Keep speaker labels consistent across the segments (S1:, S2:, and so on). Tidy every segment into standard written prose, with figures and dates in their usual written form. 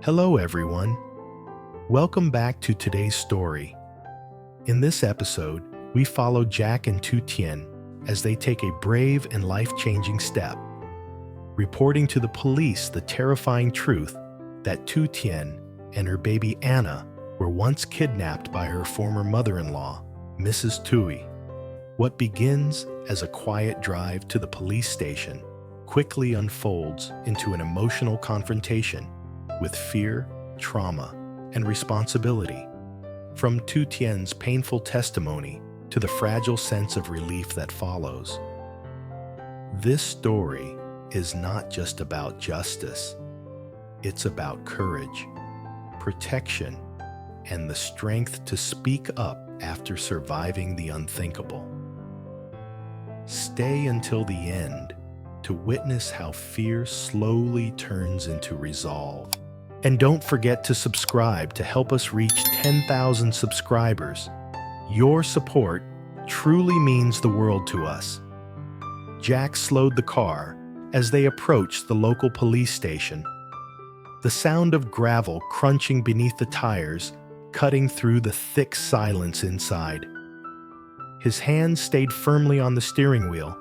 S1: Hello, everyone. Welcome back to today's story. In this episode, we follow Jack and Tu Tien as they take a brave and life-changing step, reporting to the police the terrifying truth that Tu Tien and her baby Anna were once kidnapped by her former mother-in-law, Mrs. Tui. What begins as a quiet drive to the police station quickly unfolds into an emotional confrontation with fear, trauma, and responsibility. From Tu Tien's painful testimony to the fragile sense of relief that follows. This story is not just about justice. It's about courage, protection, and the strength to speak up after surviving the unthinkable. Stay until the end to witness how fear slowly turns into resolve. And don't forget to subscribe to help us reach 10,000 subscribers. Your support truly means the world to us. Jack slowed the car as they approached the local police station. The sound of gravel crunching beneath the tires cutting through the thick silence inside. His hands stayed firmly on the steering wheel,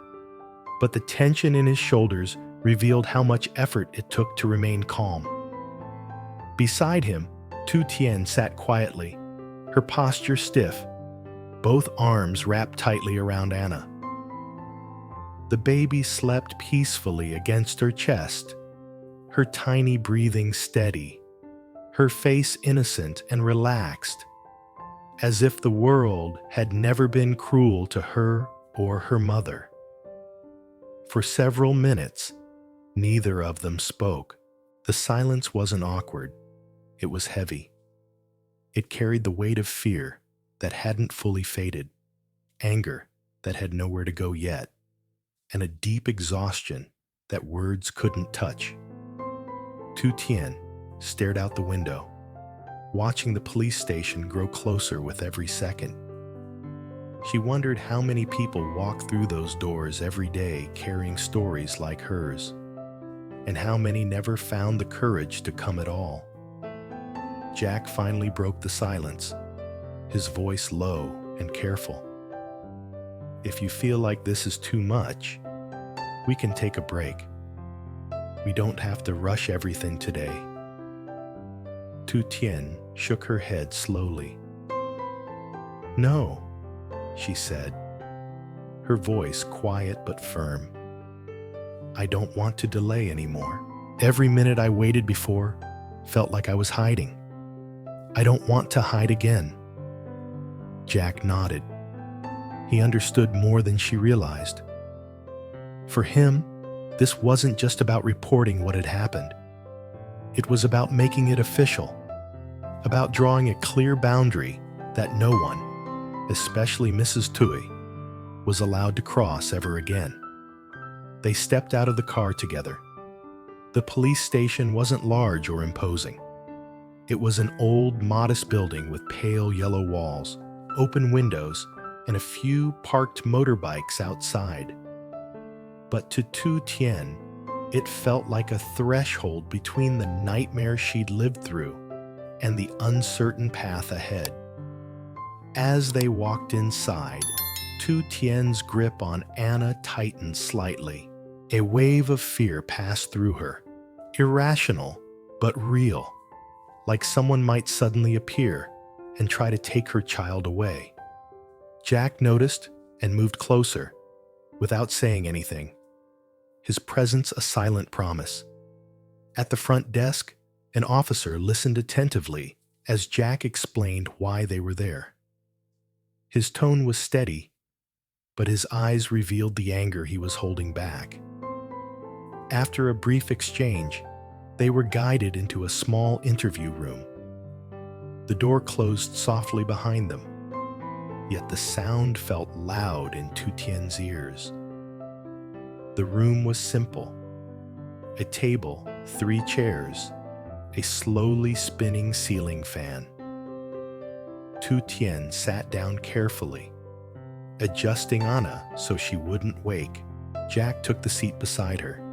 S1: but the tension in his shoulders revealed how much effort it took to remain calm. Beside him, Tu Tien sat quietly, her posture stiff, both arms wrapped tightly around Anna. The baby slept peacefully against her chest, her tiny breathing steady, her face innocent and relaxed, as if the world had never been cruel to her or her mother. For several minutes, neither of them spoke. The silence wasn't awkward. It was heavy. It carried the weight of fear that hadn't fully faded, anger that had nowhere to go yet, and a deep exhaustion that words couldn't touch. Tu Tien stared out the window, watching the police station grow closer with every second. She wondered how many people walk through those doors every day carrying stories like hers, and how many never found the courage to come at all. Jack finally broke the silence, his voice low and careful. If you feel like this is too much, we can take a break. We don't have to rush everything today. Tu Tien shook her head slowly. No, she said, her voice quiet but firm. I don't want to delay anymore. Every minute I waited before felt like I was hiding. I don't want to hide again. Jack nodded. He understood more than she realized. For him, this wasn't just about reporting what had happened. It was about making it official, about drawing a clear boundary that no one, especially Mrs. Tui, was allowed to cross ever again. They stepped out of the car together. The police station wasn't large or imposing. It was an old, modest building with pale yellow walls, open windows, and a few parked motorbikes outside. But to Tu Tien, it felt like a threshold between the nightmare she'd lived through and the uncertain path ahead. As they walked inside, Tu Tien's grip on Anna tightened slightly. A wave of fear passed through her, irrational but real, like someone might suddenly appear and try to take her child away. Jack noticed and moved closer, without saying anything, his presence a silent promise. At the front desk, an officer listened attentively as Jack explained why they were there. His tone was steady, but his eyes revealed the anger he was holding back. After a brief exchange, they were guided into a small interview room. The door closed softly behind them, yet the sound felt loud in Tu Tien's ears. The room was simple. A table, 3 chairs, a slowly spinning ceiling fan. Tu Tien sat down carefully, adjusting Anna so she wouldn't wake. Jack took the seat beside her,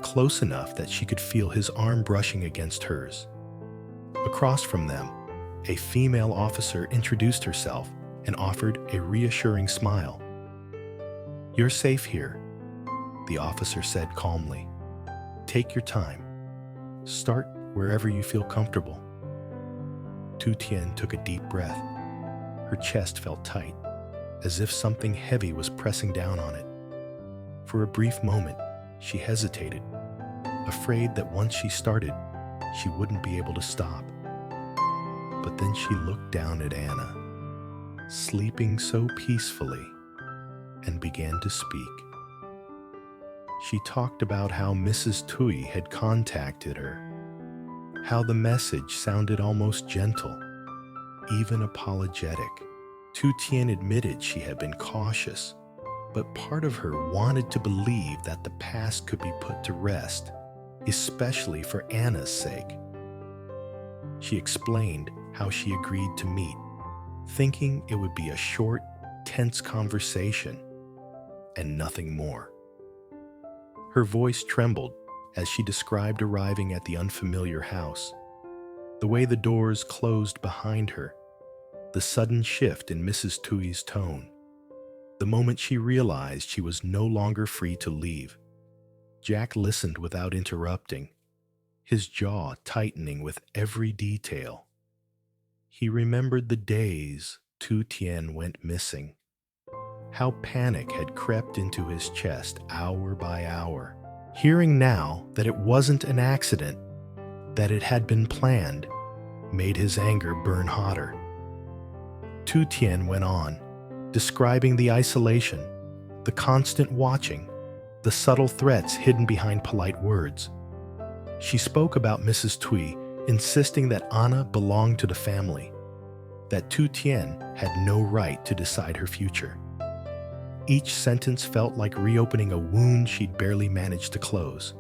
S1: close enough that she could feel his arm brushing against hers. Across from them, a female officer introduced herself and offered a reassuring smile. "You're safe here," the officer said calmly. "Take your time. Start wherever you feel comfortable." Tu Tien took a deep breath. Her chest felt tight, as if something heavy was pressing down on it. For a brief moment, she hesitated, afraid that once she started, she wouldn't be able to stop. But then she looked down at Anna, sleeping so peacefully, and began to speak. She talked about how Mrs. Tui had contacted her, how the message sounded almost gentle, even apologetic. Tu Tien admitted she had been cautious, but part of her wanted to believe that the past could be put to rest, especially for Anna's sake. She explained how she agreed to meet, thinking it would be a short, tense conversation and nothing more. Her voice trembled as she described arriving at the unfamiliar house, the way the doors closed behind her, the sudden shift in Mrs. Tui's tone, the moment she realized she was no longer free to leave. Jack listened without interrupting, his jaw tightening with every detail. He remembered the days Tu Tien went missing, how panic had crept into his chest hour by hour. Hearing now that it wasn't an accident, that it had been planned, made his anger burn hotter. Tu Tien went on, describing the isolation, the constant watching, the subtle threats hidden behind polite words. She spoke about Mrs. Tui insisting that Anna belonged to the family, that Tu Tien had no right to decide her future. Each sentence felt like reopening a wound she'd barely managed to close.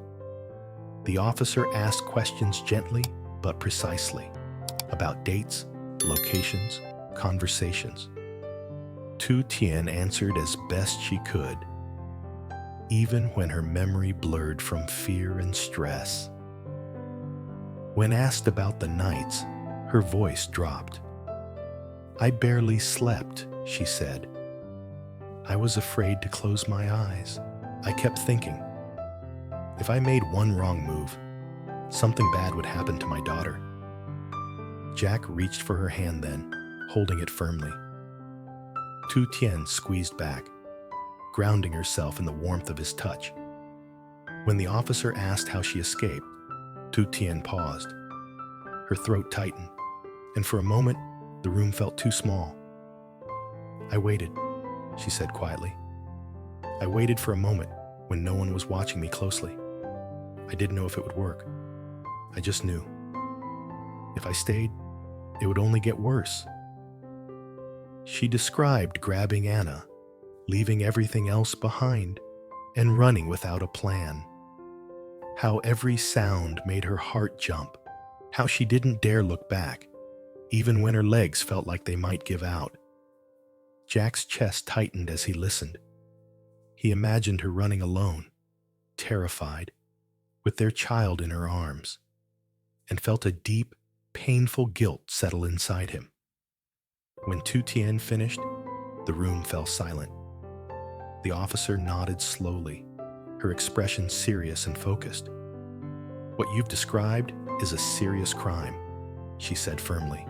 S1: The officer asked questions gently but precisely, about dates, locations, conversations. Tu Tien answered as best she could, even when her memory blurred from fear and stress. When asked about the nights, her voice dropped. "I barely slept," she said. "I was afraid to close my eyes. I kept thinking, if I made one wrong move, something bad would happen to my daughter." Jack reached for her hand then, holding it firmly. Tu Tien squeezed back, grounding herself in the warmth of his touch. When the officer asked how she escaped, Tu Tien paused. Her throat tightened, and for a moment, the room felt too small. "I waited," she said quietly. "I waited for a moment when no one was watching me closely. I didn't know if it would work. I just knew. If I stayed, it would only get worse." She described grabbing Anna, leaving everything else behind, and running without a plan. How every sound made her heart jump, how she didn't dare look back, even when her legs felt like they might give out. Jack's chest tightened as he listened. He imagined her running alone, terrified, with their child in her arms, and felt a deep, painful guilt settle inside him. When Tu Tien finished, the room fell silent. The officer nodded slowly, her expression serious and focused. "What you've described is a serious crime," she said firmly.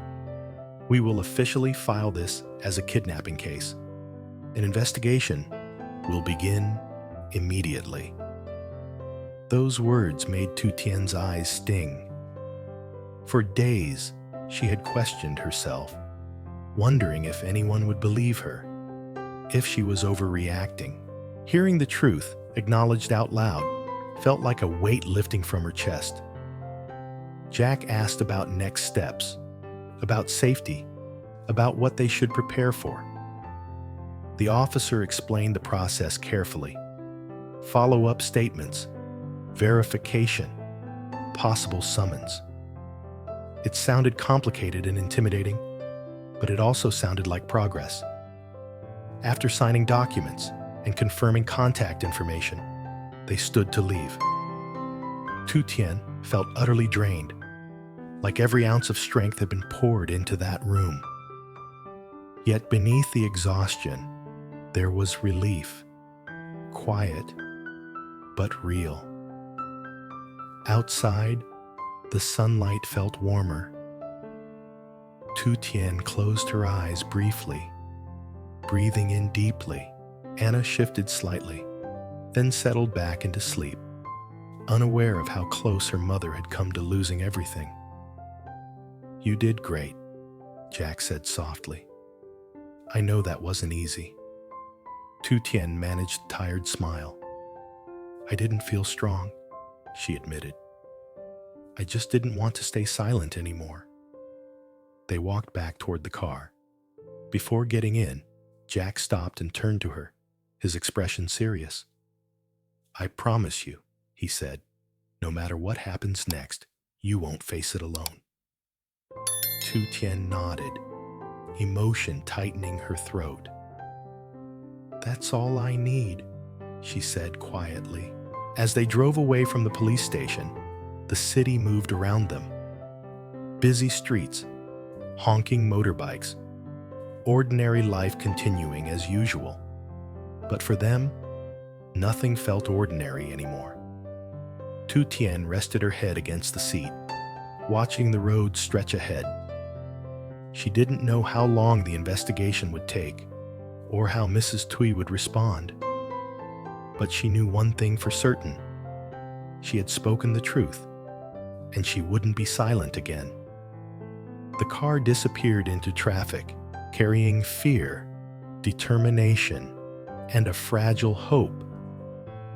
S1: "We will officially file this as a kidnapping case. An investigation will begin immediately." Those words made Tu Tien's eyes sting. For days, she had questioned herself, wondering if anyone would believe her, if she was overreacting. Hearing the truth, acknowledged out loud, felt like a weight lifting from her chest. Jack asked about next steps, about safety, about what they should prepare for. The officer explained the process carefully. Follow-up statements, verification, possible summons. It sounded complicated and intimidating, but it also sounded like progress. After signing documents and confirming contact information, they stood to leave. Tu Tien felt utterly drained. like every ounce of strength had been poured into that room. Yet beneath the exhaustion, there was relief, quiet, but real. Outside, the sunlight felt warmer. Tu Tien closed her eyes briefly. Breathing in deeply, Anna shifted slightly, then settled back into sleep, unaware of how close her mother had come to losing everything. "You did great," Jack said softly. "I know that wasn't easy." Tu Tien managed a tired smile. "I didn't feel strong," she admitted. "I just didn't want to stay silent anymore." They walked back toward the car. Before getting in, Jack stopped and turned to her, his expression serious. "I promise you," he said, "no matter what happens next, you won't face it alone." Tu Tien nodded, emotion tightening her throat. "That's all I need," she said quietly. As they drove away from the police station, the city moved around them. Busy streets, honking motorbikes, ordinary life continuing as usual. But for them, nothing felt ordinary anymore. Tu Tien rested her head against the seat, watching the road stretch ahead. She didn't know how long the investigation would take, or how Mrs. Tui would respond. But she knew one thing for certain. She had spoken the truth, and she wouldn't be silent again. The car disappeared into traffic, carrying fear, determination, and a fragile hope,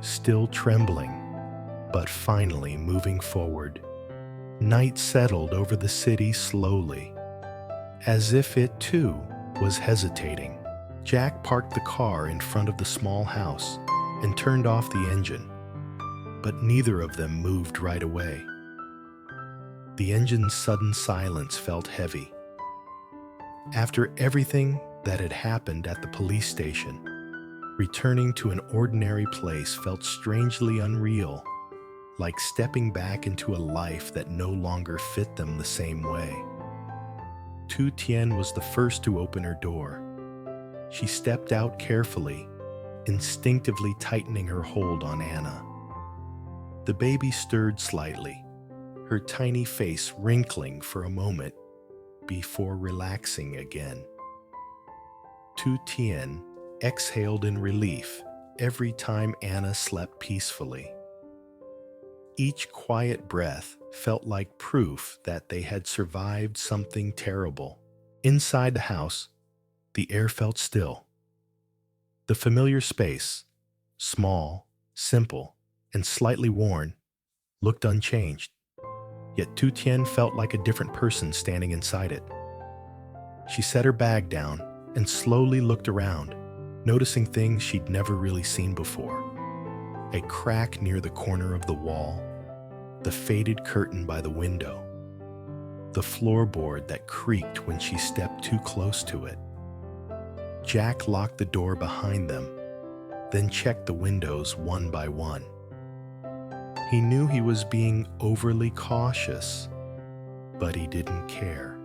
S1: still trembling, but finally moving forward. Night settled over the city slowly, as if it too was hesitating. Jack parked the car in front of the small house and turned off the engine, but neither of them moved right away. The engine's sudden silence felt heavy. After everything that had happened at the police station, returning to an ordinary place felt strangely unreal, like stepping back into a life that no longer fit them the same way. Tu Tien was the first to open her door. She stepped out carefully, instinctively tightening her hold on Anna. The baby stirred slightly, her tiny face wrinkling for a moment before relaxing again. Tu Tien exhaled in relief every time Anna slept peacefully. Each quiet breath felt like proof that they had survived something terrible. Inside the house, the air felt still. The familiar space, small, simple, and slightly worn, looked unchanged. Yet Tu Tien felt like a different person standing inside it. She set her bag down and slowly looked around, noticing things she'd never really seen before. A crack near the corner of the wall, the faded curtain by the window, the floorboard that creaked when she stepped too close to it. Jack locked the door behind them, then checked the windows one by one. He knew he was being overly cautious, but he didn't care.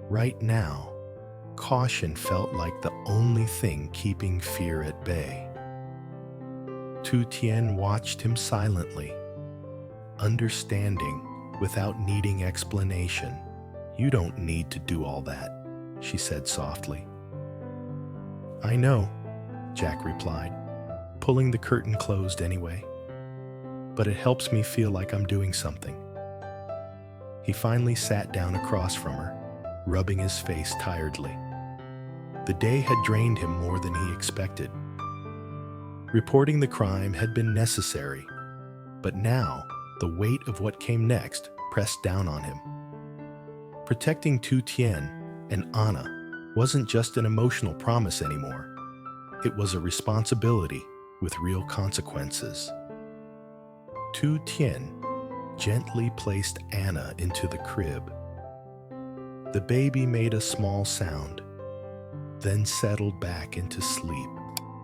S1: Right now, caution felt like the only thing keeping fear at bay. Tu Tien watched him silently, understanding without needing explanation. "You don't need to do all that," she said softly. "I know," Jack replied, pulling the curtain closed anyway. "But it helps me feel like I'm doing something." He finally sat down across from her, rubbing his face tiredly. The day had drained him more than he expected. Reporting the crime had been necessary, but now the weight of what came next pressed down on him. Protecting Tu Tien and Anna wasn't just an emotional promise anymore. It was a responsibility with real consequences. Tu Tien gently placed Anna into the crib. The baby made a small sound, then settled back into sleep.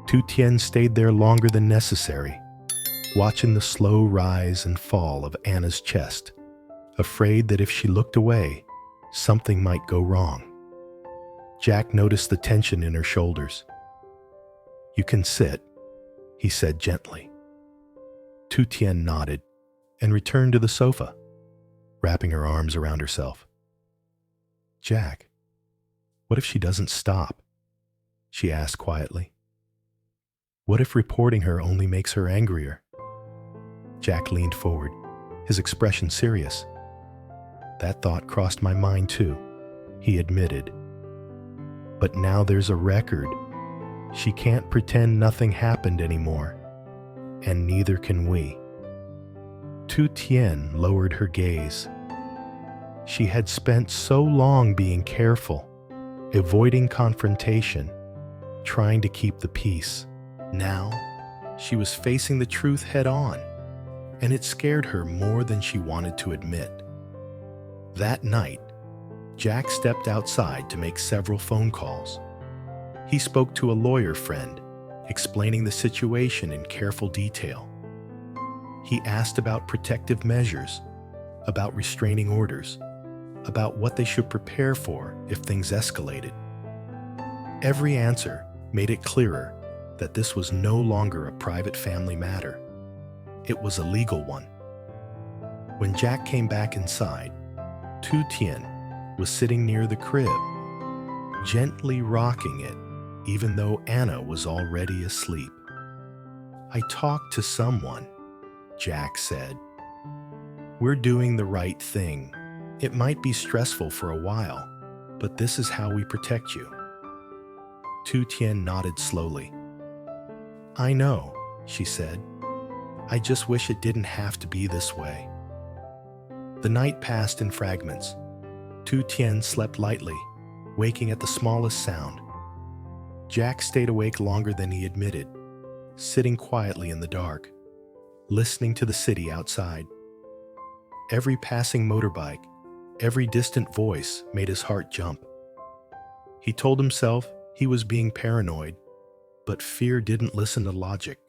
S1: Tu Tien stayed there longer than necessary, watching the slow rise and fall of Anna's chest, afraid that if she looked away, something might go wrong. Jack noticed the tension in her shoulders. "You can sit," he said gently. Tu Tien nodded and returned to the sofa, wrapping her arms around herself. "Jack, what if she doesn't stop?" she asked quietly. "What if reporting her only makes her angrier?" Jack leaned forward, his expression serious. "That thought crossed my mind too," he admitted. "But now there's a record. She can't pretend nothing happened anymore, and neither can we." Tu Tien lowered her gaze. She had spent so long being careful, avoiding confrontation, trying to keep the peace. Now, she was facing the truth head on, and it scared her more than she wanted to admit. That night, Jack stepped outside to make several phone calls. He spoke to a lawyer friend, explaining the situation in careful detail. He asked about protective measures, about restraining orders, about what they should prepare for if things escalated. Every answer made it clearer that this was no longer a private family matter. It was a legal one. When Jack came back inside, Tu Tien was sitting near the crib, gently rocking it, even though Anna was already asleep. "I talked to someone," Jack said. "We're doing the right thing. It might be stressful for a while, but this is how we protect you." Tu Tien nodded slowly. "I know," she said. "I just wish it didn't have to be this way." The night passed in fragments. Tu Tien slept lightly, waking at the smallest sound. Jack stayed awake longer than he admitted, sitting quietly in the dark, listening to the city outside. Every passing motorbike, every distant voice made his heart jump. He told himself he was being paranoid, but fear didn't listen to logic.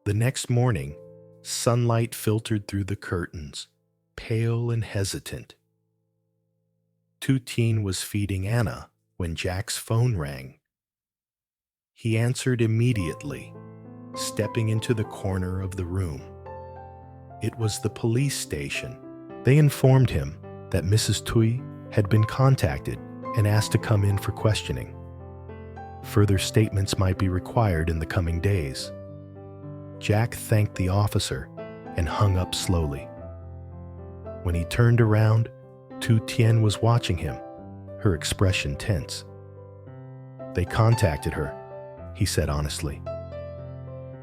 S1: The next morning, sunlight filtered through the curtains, pale and hesitant. Tu Tien was feeding Anna when Jack's phone rang. He answered immediately, stepping into the corner of the room. It was the police station. They informed him that Mrs. Tui had been contacted and asked to come in for questioning. Further statements might be required in the coming days. Jack thanked the officer and hung up slowly. When he turned around, Tu Tien was watching him, her expression tense. "They contacted her," he said honestly.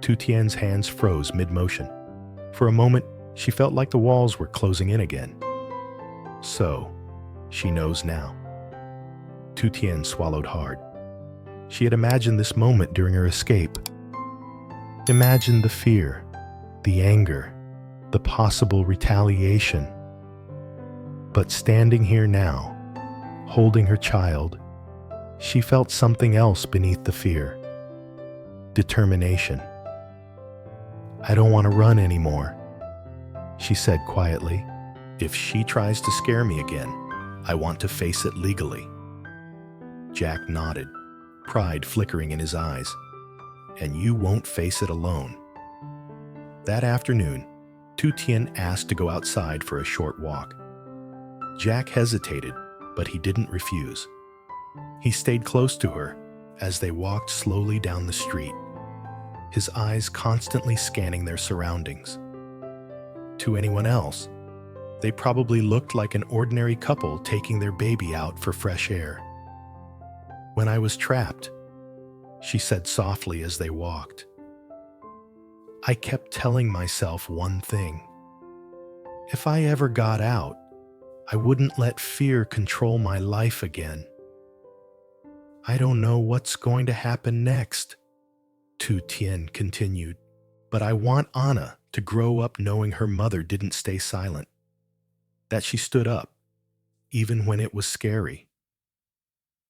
S1: Tu Tien's hands froze mid-motion. For a moment, she felt like the walls were closing in again. So, she knows now. Tu Tien swallowed hard. She had imagined this moment during her escape. Imagined the fear, the anger, the possible retaliation. But standing here now, holding her child, she felt something else beneath the fear. Determination. "I don't want to run anymore," she said quietly. "If she tries to scare me again, I want to face it legally." Jack nodded, pride flickering in his eyes. "And you won't face it alone." That afternoon, Tu Tien asked to go outside for a short walk. Jack hesitated, but he didn't refuse. He stayed close to her as they walked slowly down the street, his eyes constantly scanning their surroundings. To anyone else, they probably looked like an ordinary couple taking their baby out for fresh air. "When I was trapped," she said softly as they walked, "I kept telling myself one thing. If I ever got out, I wouldn't let fear control my life again. I don't know what's going to happen next," Tu Tien continued, "but I want Anna to grow up knowing her mother didn't stay silent, that she stood up, even when it was scary."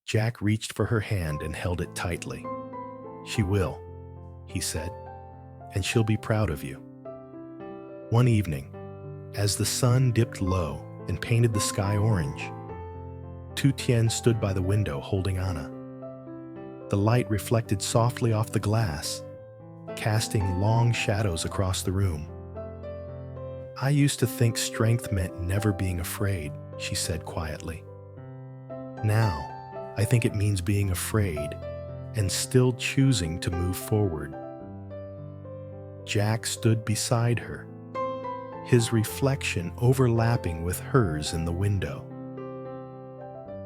S1: Jack reached for her hand and held it tightly. "She will," he said, "and she'll be proud of you." One evening, As the sun dipped low and painted the sky orange, Tu Tien stood by the window holding Anna. The light reflected softly off the glass, casting long shadows across the room. "I used to think strength meant never being afraid," she said quietly. "Now, I think it means being afraid and still choosing to move forward." Jack stood beside her, his reflection overlapping with hers in the window.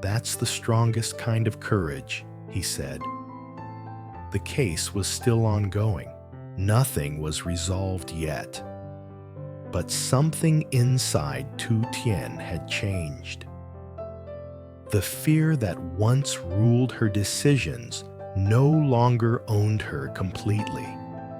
S1: "That's the strongest kind of courage," he said. The case was still ongoing. Nothing was resolved yet. But something inside Tu Tien had changed. The fear that once ruled her decisions no longer owned her completely.